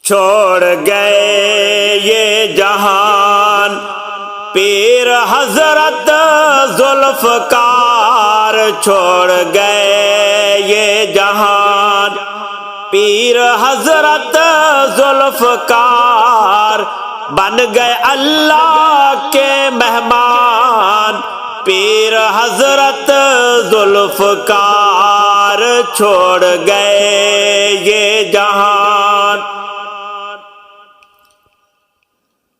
چھوڑ گئے یہ جہان پیر حضرت ذوالفقار، چھوڑ گئے یہ جہان پیر حضرت ذوالفقار، بن گئے اللہ کے مہمان پیر حضرت ذوالفقار، چھوڑ گئے یہ جہان۔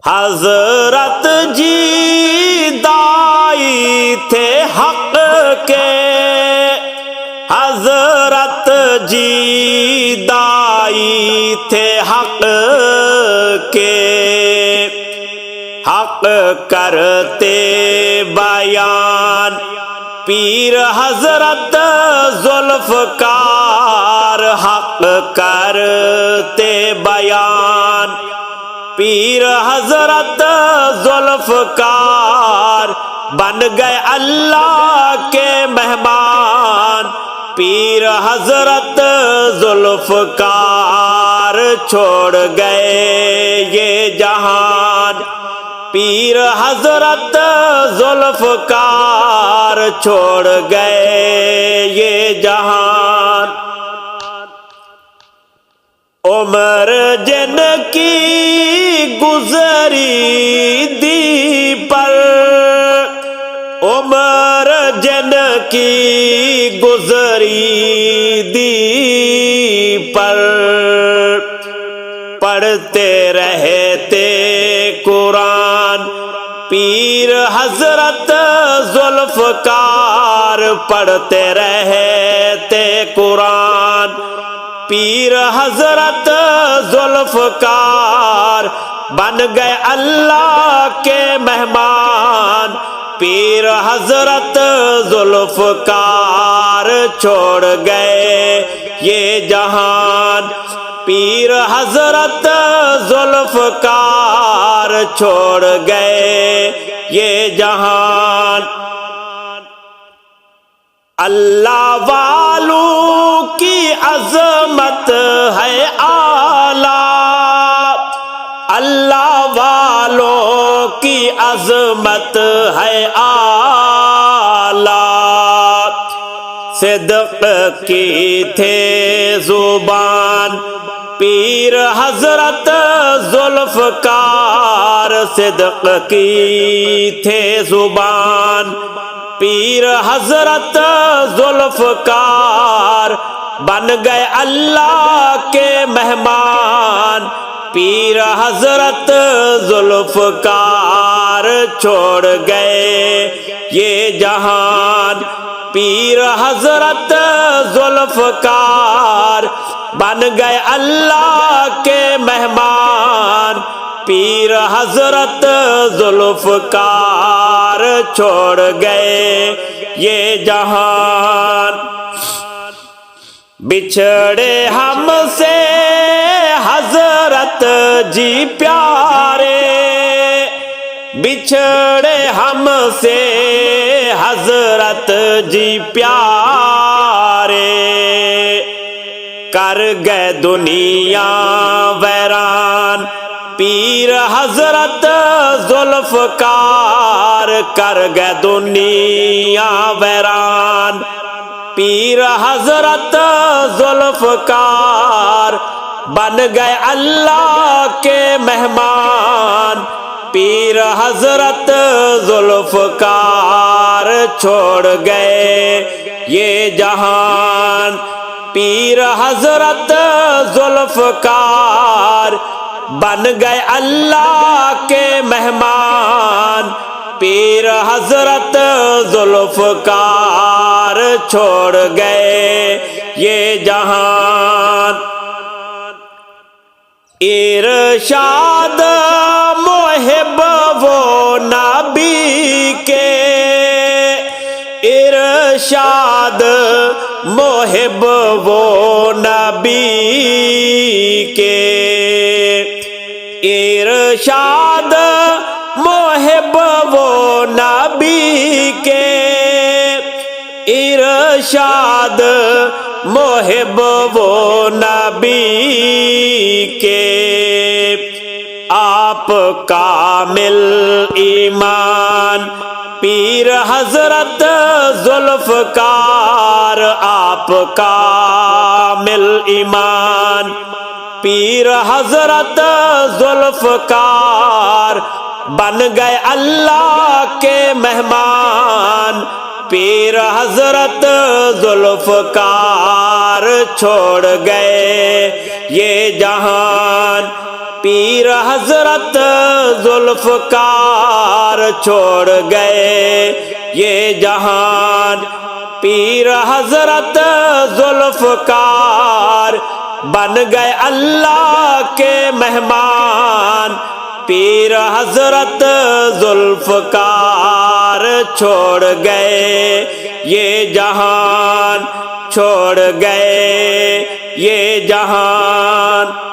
حضرت جی دائی تھے حق کے، حضرت جی دائی تھے حق کے، حق کرتے بیان پیر حضرت ذوالفقار، حق کرتے بیان پیر حضرت ذوالفقار، بن گئے اللہ کے مہمان پیر حضرت ذوالفقار، چھوڑ گئے یہ جہان پیر حضرت ذوالفقار، چھوڑ گئے یہ جہان۔ عمر جن کی گزری دی پر، عمر جن کی گزری دی پر، پڑھتے رہتے قرآن پیر حضرت ذوالفقار، پڑھتے رہتے قرآن پیر حضرت ذوالفقار، بن گئے اللہ کے مہمان پیر حضرت ذوالفقار، چھوڑ گئے یہ جہان پیر حضرت ذوالفقار، چھوڑ گئے یہ جہان۔ اللہ والوں کی عظمت ہے اعلیٰ، اللہ والوں کی عظمت ہے اعلیٰ، صدق کی تھے زبان پیر حضرت ذوالفقار، صدق کی تھے زبان پیر حضرت ذوالفقار، بن گئے اللہ کے مہمان پیر حضرت ذوالفقار، چھوڑ گئے یہ جہان پیر حضرت ذوالفقار، بن گئے اللہ کے مہمان پیر حضرت ذوالفقار، چھوڑ گئے یہ جہان۔ بچھڑے ہم سے حضرت جی پیارے، بچھڑے ہم سے حضرت جی پیارے، کر گئے دنیا ویران پیر حضرت ذوالفقار، کر گئے دنیا ویران پیر حضرت ذوالفقار، بن گئے اللہ کے مہمان پیر حضرت ذوالفقار، چھوڑ گئے یہ جہان پیر حضرت ذوالفقار، بن گئے اللہ کے مہمان پیر حضرت ذوالفقار، چھوڑ گئے یہ جہان۔ ارشاد محب وہ نبی کے، ارشاد محب وہ نبی کے، ارشاد محب وہ نبی کے، ارشاد محب وہ نبی کے آپ کامل ایمان، پیر حضرت ذوالفقار آپ کامل ایمان، پیر حضرت ذوالفقار بن گئے اللہ کے مہمان، پیر حضرت ذوالفقار چھوڑ گئے یہ جہان، پیر حضرت ذوالفقار چھوڑ گئے یہ جہان، پیر حضرت ذوالفقار بن گئے اللہ کے مہمان، پیر حضرت ذوالفقار چھوڑ گئے یہ جہان، چھوڑ گئے یہ جہان۔